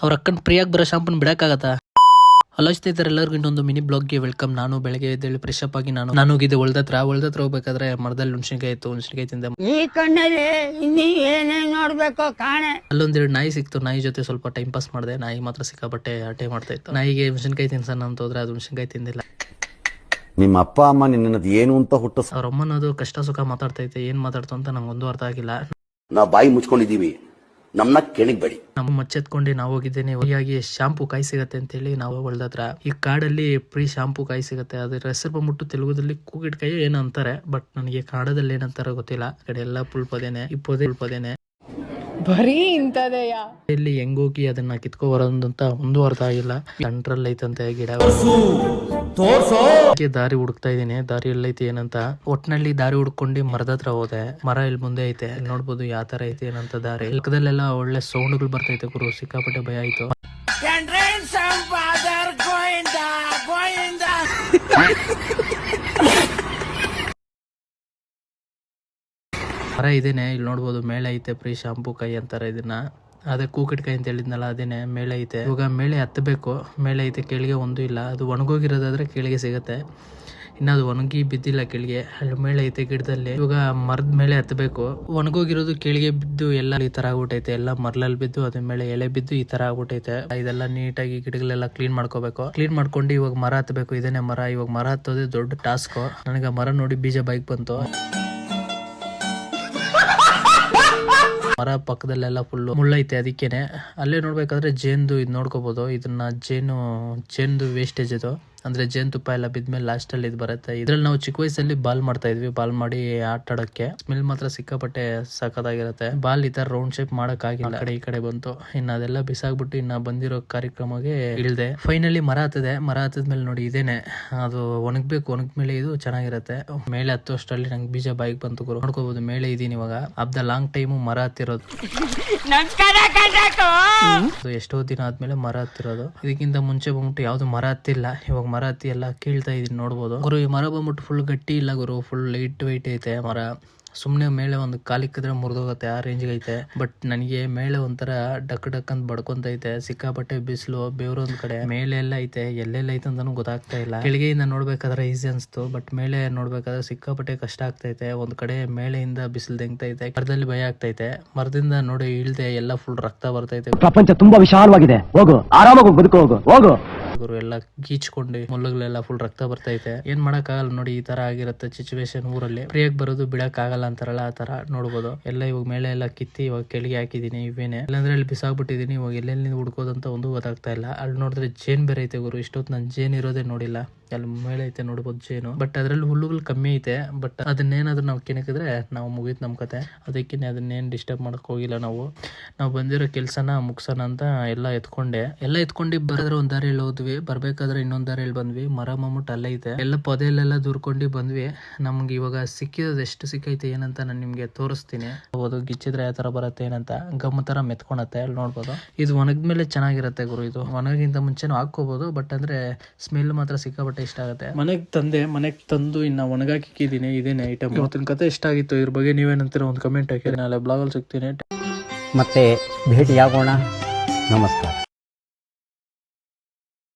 ಅವ್ರ ಅಕ್ಕನ ಪ್ರಿಯಾಗಿ ಬರೋ ಶಾಂಪುನ ಬಿಡಕ್ಕಾಗತ್ತಾ? ಹಲೋ ಸ್ನೇಹಿತರೆ, ಎಲ್ಲರಿಗೂ ಇನ್ನೊಂದು ಮಿನಿ ಬ್ಲಾಗ್ಗೆ ವೆಲ್ಕಮ್. ನಾನು ಬೆಳಗ್ಗೆ ಎದ್ದೇಳಿ ಫ್ರೆಶ್ ಅಪ್ ಆಗಿ ನಾನು ಹೋಗಿದ್ದೆ ಹೊಲ್ದತ್ರ ಹೋಗ್ಬೇಕಾದ್ರೆ ಮರದಲ್ಲಿ ಹುಣ್ಸಿನ್ಕಾಯಿ ಇತ್ತು. ಹುಣ್ಸಿನ್ಕಾಯಿ ತಿಂದೆ. ಈ ಕಣ್ಣಲ್ಲಿ ಇನ್ನೀ ಏನೇನ್ ನೋಡ್ಬೇಕು ಕಾಣೆ. ಅಲ್ಲೊಂದೆರಡು ನಾಯಿ ಸಿಕ್ತು. ನಾಯಿ ಜೊತೆ ಸ್ವಲ್ಪ ಟೈಮ್ ಪಾಸ್ ಮಾಡಿದೆ. ನಾಯಿ ಮಾತ್ರ ಸಿಕ್ಕಾಪಟ್ಟೆ ಹಟೆ ಮಾಡ್ತಾ ಇತ್ತು. ನಾಯಿಗೆ ಹುಣ್ಸಿನ್ಕಾಯಿ ತಿನ್ಸೋಣ ಅಂತ ಹೋದ್ರೆ ಅದು ಹುಣ್ಸಿನ್ಕಾಯಿ ತಿಂದಿಲ್ಲ. ನಿಮ್ಮ ಅಪ್ಪ ಅಮ್ಮ ನಿನ್ನದು ಏನು ಅಂತ ಹುಟ್ಟು ಅವ್ರ ಅಮ್ಮನದು ಕಷ್ಟ ಸುಖ ಮಾತಾಡ್ತೈತೆ. ಏನ್ ಮಾತಾಡ್ತು ಅಂತ ನಂಗೆ ಒಂದು ಅರ್ಥ ಆಗಿಲ್ಲ. ನಾವು ಬಾಯಿ ಮುಚ್ಕೊಂಡಿದೀವಿ, ನಮ್ಮನ್ನ ಕೆಣಕ್ಬೇಡಿ. ನಮ್ಮ ಮಚ್ಚೆತ್ಕೊಂಡೆ ನಾವು ಹೋಗಿದ್ದೇನೆ. ಹೀಗಾಗಿ ಶಾಂಪೂ ಕಾಯಿ ಸಿಗತ್ತೆ ಅಂತ ಹೇಳಿ ನಾವು ಹೊಲ್ದತ್ರ. ಈ ಕಾಡಲ್ಲಿ ಫ್ರೀ ಶಾಂಪೂ ಕಾಯಿ ಸಿಗತ್ತೆ. ಅದ್ರ ಹೆಸರು ಬಂದ್ಬಿಟ್ಟು ತೆಲುಗುದಲ್ಲಿ ಕೂಗಿಟ್ಕಾಯಿ ಏನೋ ಅಂತಾರೆ, ಬಟ್ ನನಗೆ ಕನ್ನಡದಲ್ಲಿ ಏನಂತಾರ ಗೊತ್ತಿಲ್ಲ. ಕಡೆ ಎಲ್ಲ ಪುಲ್ಪದೇನೆ, ಈ ಪೊದೇನೆ ಬರೀ ಇಂತದೆಯಾ. ಇಲ್ಲಿ ಹೆಂಗೋಗಿ ಅದನ್ನ ಕಿತ್ಕೊ ಬರೋದಂತ ಒಂದು ಅರ್ಥ ಆಗಿಲ್ಲ. ಸೆಂಟ್ರಲ್ ಐತಂತೆ ಗಿಡ. ದಾರಿ ಹುಡುಕ್ತಾ ಇದೀನಿ. ದಾರಿ ಎಲ್ಲೈತಿ ಏನಂತ. ಒಟ್ನಲ್ಲಿ ದಾರಿ ಹುಡ್ಕೊಂಡು ಮರದ ಹತ್ರ ಹೋದೆ. ಮರ ಇಲ್ಲಿ ಮುಂದೆ ಐತೆ. ಇಲ್ಲಿ ನೋಡ್ಬೋದು ಯಾವ ತರ ಐತಿ ಏನಂತ ದಾರಿ. ಪಕ್ಕದಲ್ಲೆಲ್ಲ ಒಳ್ಳೆ ಸೌಂಡ್ಗಳು ಬರ್ತೈತೆ ಗುರು. ಸಿಕ್ಕಾಪಟ್ಟೆ ಭಯ ಆಯ್ತು. ಮರ ಇದೇನೆ. ಇಲ್ಲಿ ನೋಡ್ಬೋದು ಮೇಳೆ ಐತೆ. ಫ್ರೀ ಶಾಂಪೂ ಕಾಯಿ ಅಂತಾರೆ ಇದನ್ನ. ಅದೇ ಕೂಕಿಟ್ಕಾಯಿ ಅಂತ ಹೇಳಿದ್ನಲ್ಲ, ಅದೇನೆ ಮೇಳೆ ಐತೆ. ಇವಾಗ ಮೇಳೆ ಹತ್ತಬೇಕು. ಮೇಳೆ ಐತೆ, ಕೆಳಗೆ ಒಂದು ಇಲ್ಲ. ಅದು ಒಣಗೋಗಿರೋದಾದ್ರೆ ಕೆಳಗೆ ಸಿಗತ್ತೆ. ಇನ್ನು ಅದು ಒಣಗಿ ಬಿದ್ದಿಲ್ಲ ಕೆಳಗೆ. ಅಲ್ಲಿ ಮೇಳೆ ಐತೆ ಗಿಡದಲ್ಲಿ. ಇವಾಗ ಮರದ ಮೇಲೆ ಹತ್ತಬೇಕು. ಒಣಗೋಗಿರೋದು ಕೆಳಗೆ ಬಿದ್ದು ಎಲ್ಲ ಈ ತರ ಆಗ್ಬಿಟ್ಟೈತೆ. ಎಲ್ಲ ಮರಳಲ್ಲಿ ಬಿದ್ದು ಅದ್ರ ಮೇಲೆ ಎಲೆ ಬಿದ್ದು ಈ ತರ ಆಗ್ಬಿಟ್ಟೈತೆ. ಇದೆಲ್ಲ ನೀಟಾಗಿ ಗಿಡಗಳೆಲ್ಲ ಕ್ಲೀನ್ ಮಾಡ್ಕೋಬೇಕು. ಕ್ಲೀನ್ ಮಾಡ್ಕೊಂಡು ಇವಾಗ ಮರ ಹತ್ತಬೇಕು. ಇದೇನೆ ಮರ. ಇವಾಗ ಮರ ಹತ್ತೋದೇ ದೊಡ್ಡ ಟಾಸ್ಕ್. ನನಗೆ ಮರ ನೋಡಿ ಬೀಜ ಬೈಕ್ ಬಂತು. ಮರ ಪಕ್ಕದಲ್ಲೆಲ್ಲ ಫುಲ್ ಮುಳ್ಳೈತೆ. ಅದಕ್ಕೇನೆ ಅಲ್ಲೇ ನೋಡ್ಬೇಕಾದ್ರೆ ಜೇನ್ದು ಇದು ನೋಡ್ಕೋಬಹುದು. ಇದನ್ನ ಜೇನ್ದು ವೇಸ್ಟೇಜ್ ಇದು. ಅಂದ್ರೆ ಜೇನ್ ತುಪ್ಪ ಎಲ್ಲ ಬಿದ್ಮೇಲೆ ಲಾಸ್ಟ್ ಅಲ್ಲಿ ಇದು ಬರುತ್ತೆ. ಇದ್ರಲ್ಲಿ ನಾವು ಚಿಕ್ಕ ವಯಸ್ಸಲ್ಲಿ ಬಾಲ್ ಮಾಡ್ತಾ ಇದ್ವಿ. ಬಾಲ್ ಮಾಡಿ ಆಟ ಆಡಕ್ಕೆ. ಸ್ಮೆಲ್ ಮಾತ್ರ ಸಿಕ್ಕಾಪಟ್ಟೆ ಸಖತ್ತಾಗಿರುತ್ತೆ. ಬಾಲ್ ಈ ತರ ರೌಂಡ್ ಶೇಪ್ ಮಾಡಕ್ ಆಗಿಲ್ಲ. ಈ ಕಡೆ ಬಂತು. ಇನ್ನ ಅದೆಲ್ಲ ಬಿಸಾಕ್ಬಿಟ್ಟು ಇನ್ನ ಬಂದಿರೋ ಕಾರ್ಯಕ್ರಮಕ್ಕೆ ಇಳ್ದೆ. ಫೈನಲಿ ಮರ ಹತ್ತದೆ. ಮರ ಹತ್ತದ್ಮೇಲೆ ನೋಡಿ ಇದೇನೆ ಅದು ಒಣಗ್ಬೇಕು. ಒಣಗ್ಮೇಲೆ ಇದು ಚೆನ್ನಾಗಿರುತ್ತೆ. ಮೇಲೆ ಹತ್ತು ಅಷ್ಟರಲ್ಲಿ ನಂಗೆ ಬೀಜ ಬಾಯಿಗೆ ಬಂತು ಗುರು. ನೋಡ್ಕೋಬಹುದು ಮೇಲೆ ಇದೀನಿ ಇವಾಗ. ಆಫ್ ದ ಲಾಂಗ್ ಟೈಮು ಮರ ಹತ್ತಿರೋದು. ಎಷ್ಟೋ ದಿನ ಆದ್ಮೇಲೆ ಮರ ಹತ್ತಿರೋದು. ಇದಕ್ಕಿಂತ ಮುಂಚೆ ಬಂದ್ಬಿಟ್ಟು ಯಾವ್ದು ಮರ ಹತ್ತಿಲ್ಲ. ಇವಾಗ ಮರ ಹತ್ತಿ ಎಲ್ಲ ಕೀಳ್ತಾ ಇದೀನಿ ನೋಡ್ಬೋದು ಗುರು. ಈ ಮರ ಬಂದ್ಬಿಟ್ಟು ಫುಲ್ ಗಟ್ಟಿ ಇಲ್ಲ ಗುರು. ಫುಲ್ ಲೈಟ್ ವೈಟ್ ಐತೆ ಮರ. ಸುಮ್ನೆ ಮೇಲೆ ಒಂದು ಕಾಲಿಕ್ಕಿದ್ರೆ ಮುರಿದೋಗುತ್ತೆ ಆ ರೇಂಜ್ಗೆ ಐತೆ. ಬಟ್ ನನಗೆ ಮೇಲೆ ಒಂಥರ ಡಕ್ ಡಕ್ ಅಂತ ಬಡ್ಕೊಂತೈತೆ. ಸಿಕ್ಕಾಪಟ್ಟೆ ಬಿಸಿಲು, ಬೇವ್ರೊಂದ್ ಕಡೆ. ಮೇಲೆ ಎಲ್ಲ ಐತೆ, ಎಲ್ಲೆಲ್ಲ ಐತೆ ಅಂತಾನು ಗೊತ್ತಾಗ್ತಾ ಇಲ್ಲ. ಕೆಳಗೆಯಿಂದ ನೋಡ್ಬೇಕಾದ್ರೆ ಈಸಿ ಅನ್ಸ್ತು, ಬಟ್ ಮೇಲೆ ನೋಡ್ಬೇಕಾದ್ರೆ ಸಿಕ್ಕಾಪಟ್ಟೆ ಕಷ್ಟ ಆಗ್ತೈತೆ. ಒಂದ್ ಕಡೆ ಮೇಲೆಯಿಂದ ಬಿಸಿಲು ತೆಂಗ್ತೈತೆ. ಮರದಲ್ಲಿ ಭಯ ಆಗ್ತೈತೆ. ಮರದಿಂದ ನೋಡಿ ಇಳ್ದೆ ಎಲ್ಲ ಫುಲ್ ರಕ್ತ ಬರ್ತೈತೆ. ಪ್ರಪಂಚ ತುಂಬಾ ವಿಶಾಲವಾಗಿದೆ, ಹೋಗು ಆರಾಮಾಗಿ ಬದುಕು, ಹೋಗು. ಎಲ್ಲ ಗೀಚ್ಕೊಂಡು ಮುಳ್ಳುಗಳೆಲ್ಲ ಫುಲ್ ರಕ್ತ ಬರ್ತೈತೆ. ಏನ್ ಮಾಡಕ್ ಆಗಲ್ಲ ನೋಡಿ. ಈ ತರ ಆಗಿರುತ್ತೆ ಸಿಚುವೇಶನ್ ಊರಲ್ಲಿ. ಫ್ರೀಯಾಗಿ ಬರೋದು ಬಿಡಕ್ ಆಗಲ್ಲ ಅಂತಾರಲ್ಲ, ಆ ತರ ನೋಡ್ಬೋದು. ಎಲ್ಲ ಇವಾಗ ಮೇಲೆ ಎಲ್ಲ ಕಿತ್ತಿ ಇವಾಗ ಕೆಳಗೆ ಹಾಕಿದೀನಿ. ಇವೇನೆ ಇಲ್ಲಾಂದ್ರೆ ಅಲ್ಲಿ ಬಿಸಾಕ್ಬಿಟ್ಟಿದೀನಿ. ಇವಾಗ ಎಲ್ಲೆಲ್ಲಿ ಹುಡ್ಕೋದಂತ ಒಂದು ಗೊತ್ತಾಗ್ತಾ ಇಲ್ಲ. ಅಲ್ಲಿ ನೋಡಿದ್ರೆ ಜೇನ್ ಬೇರೆ ಐತೆ ಗುರು. ಇಷ್ಟೊತ್ತು ನಾನು ಜೇನ್ ಇರೋದೇ ನೋಡಿಲ್ಲ. ಅಲ್ಲಿ ಮೇಲೆ ಐತೆ ನೋಡ್ಬೋದು ಜೇನು. ಬಟ್ ಅದ್ರಲ್ಲಿ ಹುಲ್ಲುಗಳು ಕಮ್ಮಿ ಐತೆ. ಬಟ್ ಅದನ್ನೇನಾದ್ರೂ ನಾವು ಕೆಣಕಿದ್ರೆ ನಾವು ಮುಗೀತು ನಮ್ ಕತೆ. ಅದಕ್ಕೆ ಅದನ್ನೇನ್ ಡಿಸ್ಟರ್ಬ್ ಮಾಡಕ್ ಹೋಗಿಲ್ಲ. ನಾವು ಬಂದಿರೋ ಕೆಲ್ಸನ ಮುಗ್ಸೋಣ ಅಂತ ಎಲ್ಲ ಎತ್ಕೊಂಡು ಬರೆದ್ರೆ ಒಂದ್ ದಾರಿ ಹೋದ್ವಿ. ಬರ್ಬೇಕಾದ್ರೆ ಇನ್ನೊಂದ್ ದಾರಿಯಲ್ಲಿ ಬಂದ್ವಿ. ಮರ ಮಮ್ಮುಟ್ ಅಲ್ಲೇ ಐತೆ. ಎಲ್ಲ ಪೊದೆಯಲ್ಲೆಲ್ಲ ದೂರ್ಕೊಂಡು ಬಂದ್ವಿ. ನಮ್ಗೆ ಇವಾಗ ಸಿಕ್ಕಿರೋದು ಎಷ್ಟು ಸಿಕ್ಕೈತೆ ಏನಂತ ನಾನು ನಿಮ್ಗೆ ತೋರಿಸ್ತೀನಿ. ನೋಡ್ಬೋದು ಗಿಚ್ಚಿದ್ರೆ ಯಾವ ತರ ಬರುತ್ತೆ ಏನಂತ. ಗಮ್ಮ ತರ ಮೆತ್ಕೊಳತ್ತೆ. ಅಲ್ಲಿ ನೋಡ್ಬೋದು. ಇದು ಒಣಗ್ಮೇಲೆ ಚೆನ್ನಾಗಿರುತ್ತೆ ಗುರು. ಇದು ಒಣಗಿಂತ ಮುಂಚೆನೂ ಹಾಕೋಬಹುದು. ಬಟ್ ಅಂದ್ರೆ ಸ್ಮೆಲ್ ಮಾತ್ರ ಸಿಕ್ಕಾಪಟ್ಟೆ ಇಷ್ಟ ಆಗುತ್ತೆ. ಮನೆಗೆ ತಂದು ಇನ್ನ ಒಣಗಾಕಿದ್ದೀನಿ. ಇದೇನೆ ಐಟಮ್. ಇವತ್ತಿನ ಕತೆ ಇಷ್ಟ ಆಗಿತ್ತು. ಇದ್ರ ಬಗ್ಗೆ ನೀವೇನಂತೀರ ಒಂದು ಕಮೆಂಟ್ ಹಾಕಿ. ನಾಳೆ ಬ್ಲಾಗ್ ಅಲ್ಲಿ ಸಿಗ್ತೀನಿ. ಮತ್ತೆ ಭೇಟಿಯಾಗೋಣ. ನಮಸ್ಕಾರ.